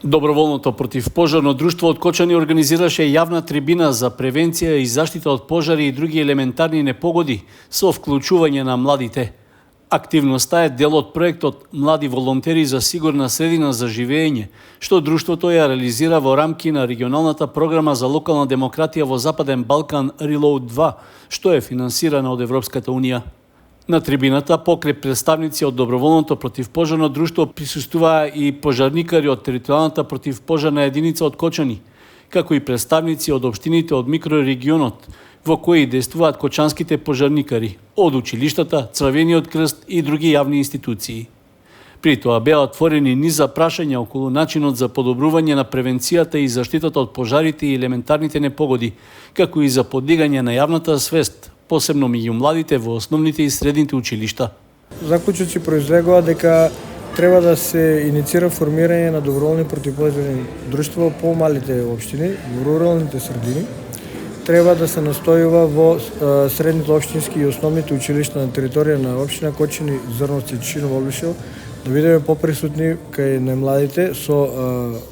Доброволното противпожарно друштво од Кочани организираше јавна трибина за превенција и заштита од пожари и други елементарни непогоди со вклучување на младите. Активноста е дел од проектот Млади волонтери за сигурна средина за живење, што друштвото ја реализира во рамки на регионалната програма за локална демократија во Западен Балкан Reload 2, што е финансирана од Европската унија. На трибината покрај представници од Доброволното противпожарно друштво присуствуваа и пожарникари од територијалната противпожарна единица од Кочани, како и представници од општините од микрорегионот, во кои действуваат кочанските пожарникари, од училиштата, Црвениот крст и други јавни институции. При тоа беа отворени низ прашања околу начинот за подобрување на превенцијата и заштитата од пожарите и елементарните непогоди, како и за подигање на јавната свест, посебно меѓу младите во основните и средните училишта. Заклучоци произлегува дека треба да се иницира формирање на доброволни противпожарни друштва по малите општини, во руралните средини. Треба да се настојува во средните општински и основните училишта на територија на општина Кочани, Зрновци, Чичиново, Облишево, да бидеме поприсутни кај најмладите со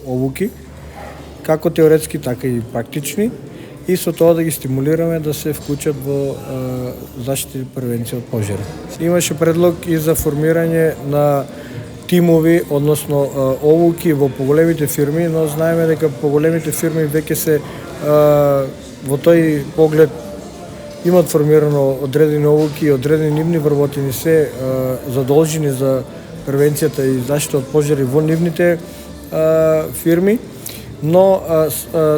обуки, како теоретски, така и практични, и со тоа да ги стимулираме да се вклучат во заштита и превенција од пожари. Имаше предлог и за формирање на тимови, односно обуки во поголемите фирми, но знаеме дека поголемите фирми веќе се во тој поглед имат формирано одредени обуки, одредени нивни вработени, се задолжени за превенцијата и заштита од пожари во нивните фирми, но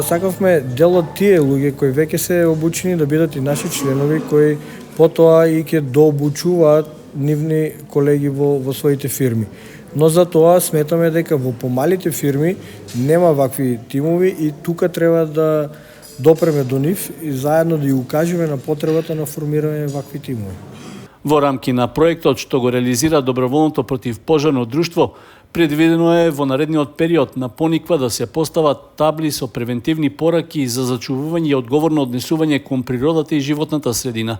сакавме дел од тие луѓе кои веќе се обучени да бидат и наши членови кои потоа и ќе дообучуваат нивни колеги во своите фирми. Но за тоа сметаме дека во помалите фирми нема вакви тимови и тука треба да допреме до нив и заедно да ја укажеме на потребата на формирање вакви тимови. Во рамки на проектот што го реализира Доброволното противпожарно друштво, предвидено е во наредниот период на Пониква да се постават табли со превентивни пораки за зачувување и одговорно однесување кон природата и животната средина.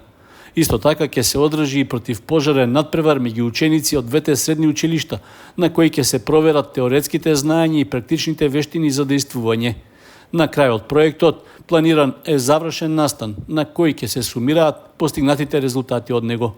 Исто така ќе се одржи и противпожарен надпревар меѓу ученици од двете средни училишта, на кои ќе се проверат теоретските знаења и практичните вештини за действување. На крајот проектот планиран е завршен настан на кој ќе се сумираат постигнатите резултати од него.